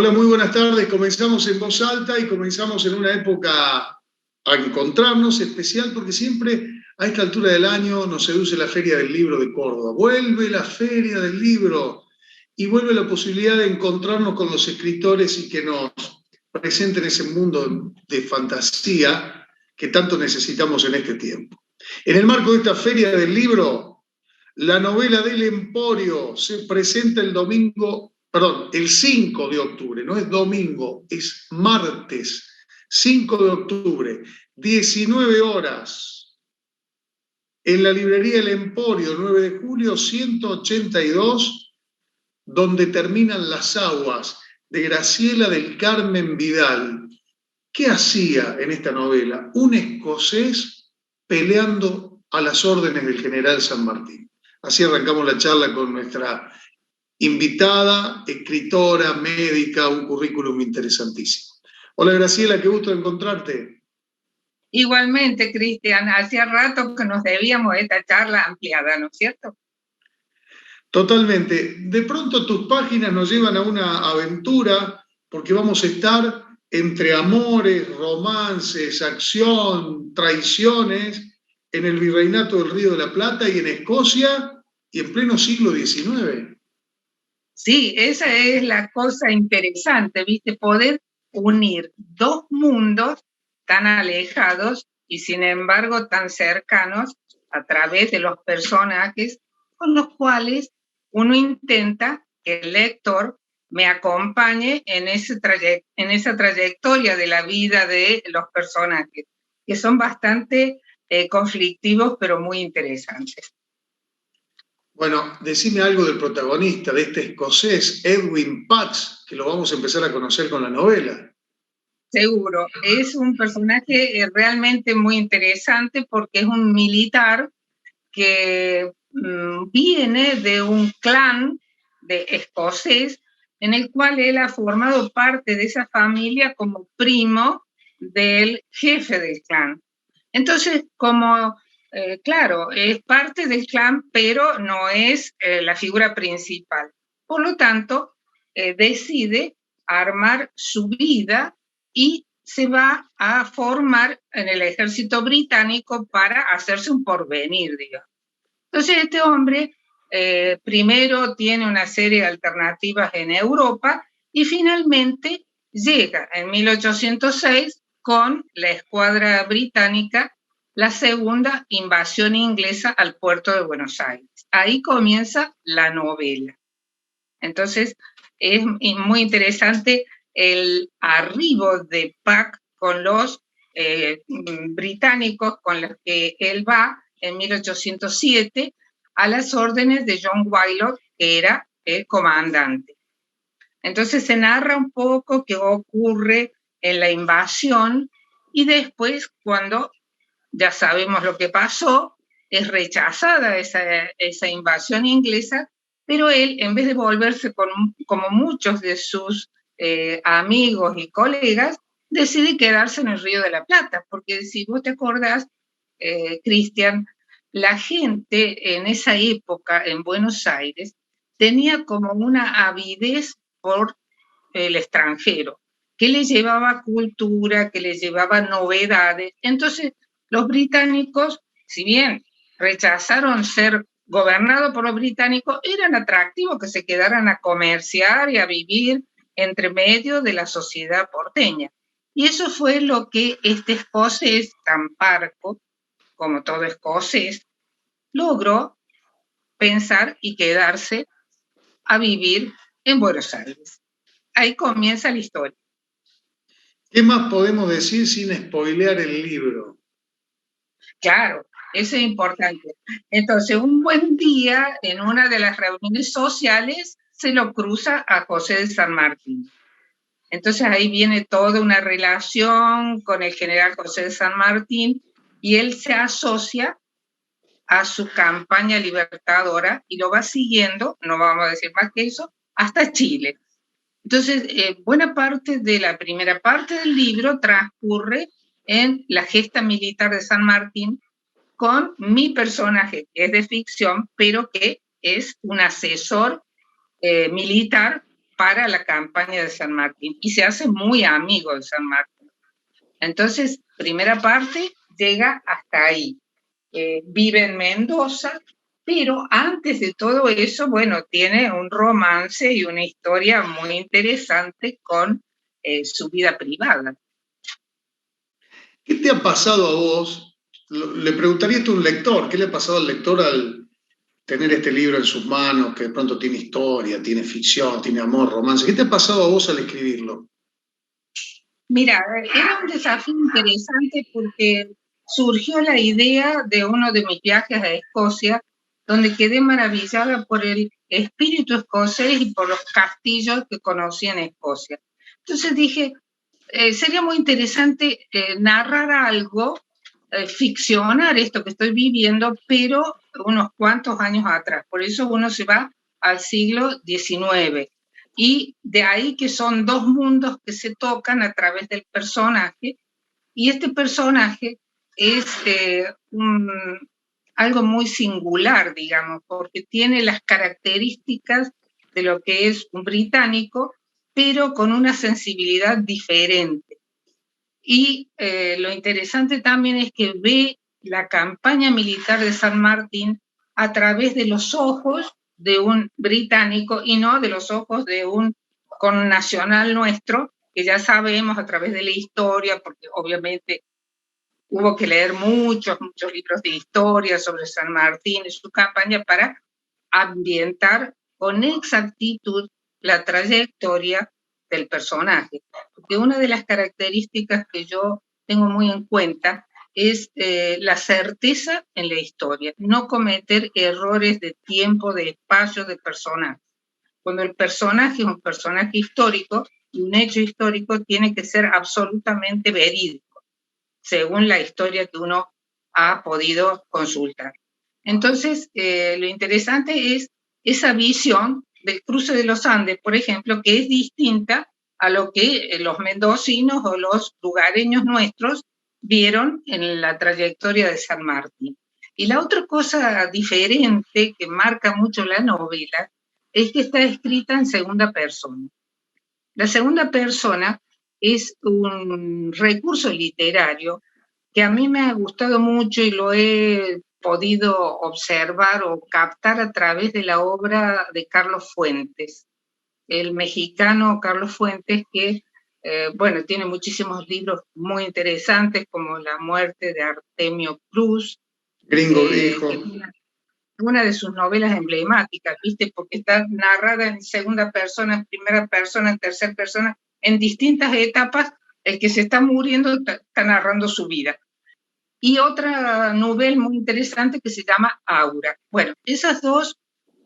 Hola, muy buenas tardes. Comenzamos en voz alta y comenzamos en una época a encontrarnos especial porque siempre a esta altura del año nos seduce la Feria del Libro de Córdoba. Vuelve la Feria del Libro y vuelve la posibilidad de encontrarnos con los escritores y que nos presenten ese mundo de fantasía que tanto necesitamos en este tiempo. En el marco de esta Feria del Libro, la novela del Emporio se presenta el 5 de octubre, no es domingo, es martes, 5 de octubre, 19 horas, en la librería El Emporio, 9 de julio, 182, donde terminan las aguas, de Graciela del Carmen Vidal. ¿Qué hacía en esta novela? Un escocés peleando a las órdenes del general San Martín. Así arrancamos la charla con nuestra invitada, escritora, médica, un currículum interesantísimo. Hola Graciela, qué gusto encontrarte. Igualmente, Cristian, hacía rato que nos debíamos esta charla ampliada, ¿no es cierto? Totalmente. De pronto tus páginas nos llevan a una aventura porque vamos a estar entre amores, romances, acción, traiciones en el Virreinato del Río de la Plata y en Escocia y en pleno siglo XIX. Sí, esa es la cosa interesante, ¿viste? Poder unir dos mundos tan alejados y sin embargo tan cercanos a través de los personajes con los cuales uno intenta que el lector me acompañe en esa trayectoria de la vida de los personajes, que son bastante conflictivos pero muy interesantes. Bueno, decime algo del protagonista, de este escocés, Edwin Patch, que lo vamos a empezar a conocer con la novela. Seguro, es un personaje realmente muy interesante porque es un militar que viene de un clan de escocés en el cual él ha formado parte de esa familia como primo del jefe del clan. Entonces, claro, es parte del clan, pero no es la figura principal. Por lo tanto, decide armar su vida y se va a formar en el ejército británico para hacerse un porvenir, digamos. Entonces, este hombre primero tiene una serie de alternativas en Europa y finalmente llega en 1806 con la escuadra británica la segunda invasión inglesa al puerto de Buenos Aires. Ahí comienza la novela. Entonces, es muy interesante el arribo de Pack con los británicos con los que él va en 1807 a las órdenes de John Wylot, que era el comandante. Entonces se narra un poco qué ocurre en la invasión y después, cuando ya sabemos lo que pasó, es rechazada esa invasión inglesa, pero él, en vez de volverse como muchos de sus amigos y colegas, decide quedarse en el Río de la Plata, porque si vos te acordás, Cristian, la gente en esa época en Buenos Aires tenía como una avidez por el extranjero, que les llevaba cultura, que les llevaba novedades. Entonces, los británicos, si bien rechazaron ser gobernados por los británicos, eran atractivos que se quedaran a comerciar y a vivir entre medio de la sociedad porteña. Y eso fue lo que este escocés tan parco, como todo escocés, logró pensar y quedarse a vivir en Buenos Aires. Ahí comienza la historia. ¿Qué más podemos decir sin spoilear el libro? Claro, eso es importante. Entonces, un buen día, en una de las reuniones sociales, se lo cruza a José de San Martín. Entonces, ahí viene toda una relación con el general José de San Martín y él se asocia a su campaña libertadora y lo va siguiendo, no vamos a decir más que eso, hasta Chile. Entonces, buena parte de la primera parte del libro transcurre en la gesta militar de San Martín con mi personaje, que es de ficción, pero que es un asesor militar para la campaña de San Martín y se hace muy amigo de San Martín. Entonces, primera parte llega hasta ahí. Vive en Mendoza, pero antes de todo eso, bueno, tiene un romance y una historia muy interesante con su vida privada. ¿Qué te ha pasado a vos? Le preguntaría esto a un lector, ¿qué le ha pasado al lector al tener este libro en sus manos, que de pronto tiene historia, tiene ficción, tiene amor, romance? ¿Qué te ha pasado a vos al escribirlo? Mira, era un desafío interesante porque surgió la idea de uno de mis viajes a Escocia, donde quedé maravillada por el espíritu escocés y por los castillos que conocí en Escocia. Entonces dije, sería muy interesante narrar algo, ficcionar esto que estoy viviendo, pero unos cuantos años atrás. Por eso uno se va al siglo XIX. Y de ahí que son dos mundos que se tocan a través del personaje. Y este personaje es algo muy singular, digamos, porque tiene las características de lo que es un británico, pero con una sensibilidad diferente. Y lo interesante también es que ve la campaña militar de San Martín a través de los ojos de un británico y no de los ojos de un connacional nuestro, que ya sabemos a través de la historia, porque obviamente hubo que leer muchos libros de historia sobre San Martín y su campaña para ambientar con exactitud la trayectoria del personaje. Porque una de las características que yo tengo muy en cuenta es la certeza en la historia, no cometer errores de tiempo, de espacio, de personaje. Cuando el personaje es un personaje histórico y un hecho histórico tiene que ser absolutamente verídico, según la historia que uno ha podido consultar. Entonces, lo interesante es esa visión del cruce de los Andes, por ejemplo, que es distinta a lo que los mendocinos o los lugareños nuestros vieron en la trayectoria de San Martín. Y la otra cosa diferente que marca mucho la novela es que está escrita en segunda persona. La segunda persona es un recurso literario que a mí me ha gustado mucho y lo he podido observar o captar a través de la obra de Carlos Fuentes, el mexicano Carlos Fuentes, que, bueno, tiene muchísimos libros muy interesantes, como La muerte de Artemio Cruz. Gringo dijo. Una de sus novelas emblemáticas, ¿viste? Porque está narrada en segunda persona, en primera persona, en tercera persona, en distintas etapas. El que se está muriendo está narrando su vida. Y otra novela muy interesante que se llama Aura. Bueno, esas dos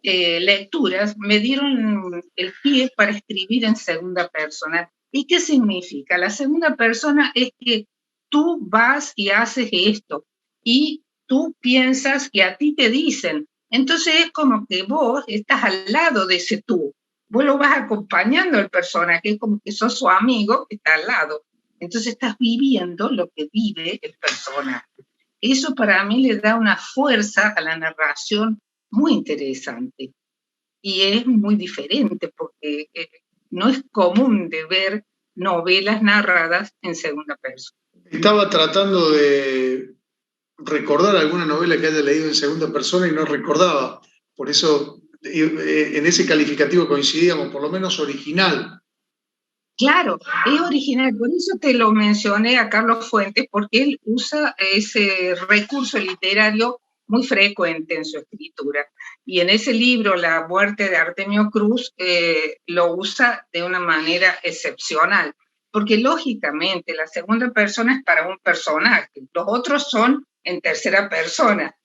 lecturas me dieron el pie para escribir en segunda persona. ¿Y qué significa? La segunda persona es que tú vas y haces esto y tú piensas que a ti te dicen. Entonces es como que vos estás al lado de ese tú. Vos lo vas acompañando al personaje, es como que sos su amigo que está al lado. Entonces estás viviendo lo que vive el personaje. Eso para mí le da una fuerza a la narración muy interesante. Y es muy diferente porque no es común de ver novelas narradas en segunda persona. Estaba tratando de recordar alguna novela que haya leído en segunda persona y no recordaba. Por eso en ese calificativo coincidíamos, por lo menos original. Claro, es original, por eso te lo mencioné a Carlos Fuentes, porque él usa ese recurso literario muy frecuente en su escritura. Y en ese libro, La muerte de Artemio Cruz, lo usa de una manera excepcional, porque lógicamente la segunda persona es para un personaje, los otros son en tercera persona.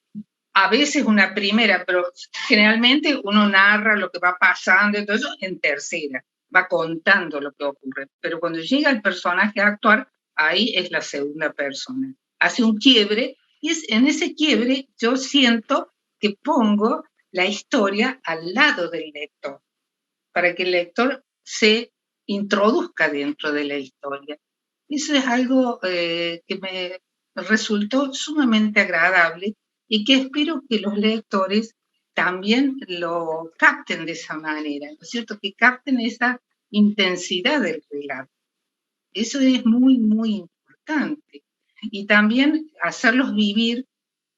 A veces una primera, pero generalmente uno narra lo que va pasando y todo eso en tercera, va contando lo que ocurre. Pero cuando llega el personaje a actuar, ahí es la segunda persona. Hace un quiebre y en ese quiebre yo siento que pongo la historia al lado del lector, para que el lector se introduzca dentro de la historia. Eso es algo que me resultó sumamente agradable y que espero que los lectores también lo capten de esa manera, ¿no es cierto? Que capten esa intensidad del relato. Eso es muy, muy importante. Y también hacerlos vivir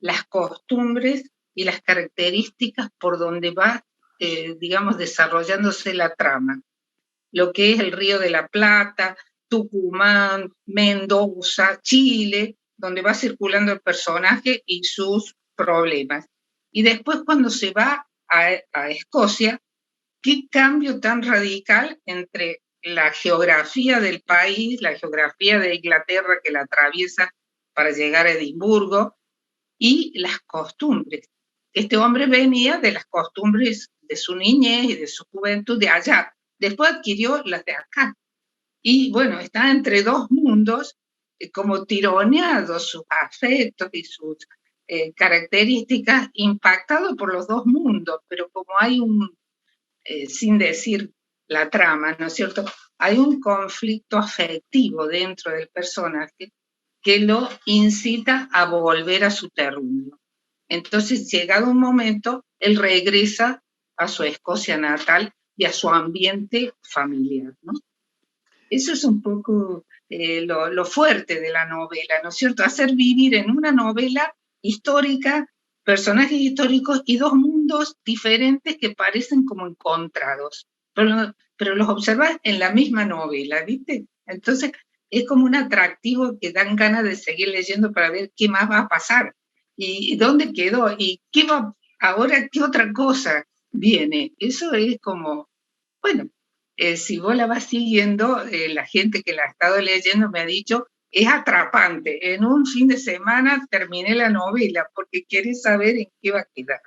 las costumbres y las características por donde va, digamos, desarrollándose la trama. Lo que es el Río de la Plata, Tucumán, Mendoza, Chile, donde va circulando el personaje y sus problemas. Y después cuando se va a Escocia, qué cambio tan radical entre la geografía del país, la geografía de Inglaterra que la atraviesa para llegar a Edimburgo, y las costumbres. Este hombre venía de las costumbres de su niñez y de su juventud de allá. Después adquirió las de acá. Y bueno, está entre dos mundos, como tironeados sus afectos y sus características, impactado por los dos mundos, pero como hay un, sin decir la trama, ¿no es cierto? Hay un conflicto afectivo dentro del personaje que lo incita a volver a su terruño. Entonces, llegado un momento, él regresa a su Escocia natal y a su ambiente familiar, ¿no? Eso es un poco lo fuerte de la novela, ¿no es cierto? Hacer vivir en una novela histórica personajes históricos y dos mundos diferentes que parecen como encontrados, pero los observas en la misma novela, ¿viste? Entonces es como un atractivo que dan ganas de seguir leyendo para ver qué más va a pasar y dónde quedó y qué va ahora, qué otra cosa viene. Eso es como, bueno, si vos la vas siguiendo, la gente que la ha estado leyendo me ha dicho, es atrapante. En un fin de semana terminé la novela porque querés saber en qué va a quedar.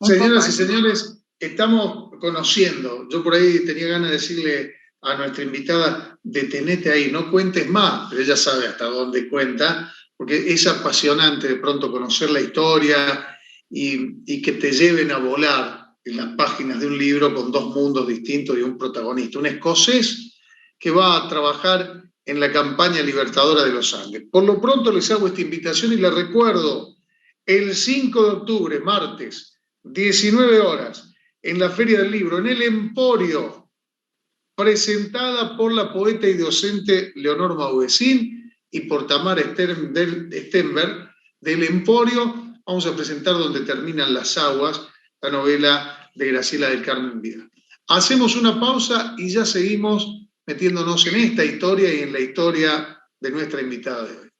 Señoras y señores, estamos conociendo. Yo por ahí tenía ganas de decirle a nuestra invitada, detenete ahí, no cuentes más, pero ella sabe hasta dónde cuenta, porque es apasionante de pronto conocer la historia y que te lleven a volar en las páginas de un libro con dos mundos distintos y un protagonista, un escocés que va a trabajar en la campaña libertadora de los Andes. Por lo pronto les hago esta invitación y les recuerdo, el 5 de octubre, martes, 19 horas, en la Feria del Libro, en el Emporio, presentada por la poeta y docente Leonor Mauguecín y por Tamara Stenberg, del Emporio. Vamos a presentar Donde terminan las aguas, la novela de Graciela del Carmen Vidal. Hacemos una pausa y ya seguimos metiéndonos en esta historia y en la historia de nuestra invitada de hoy.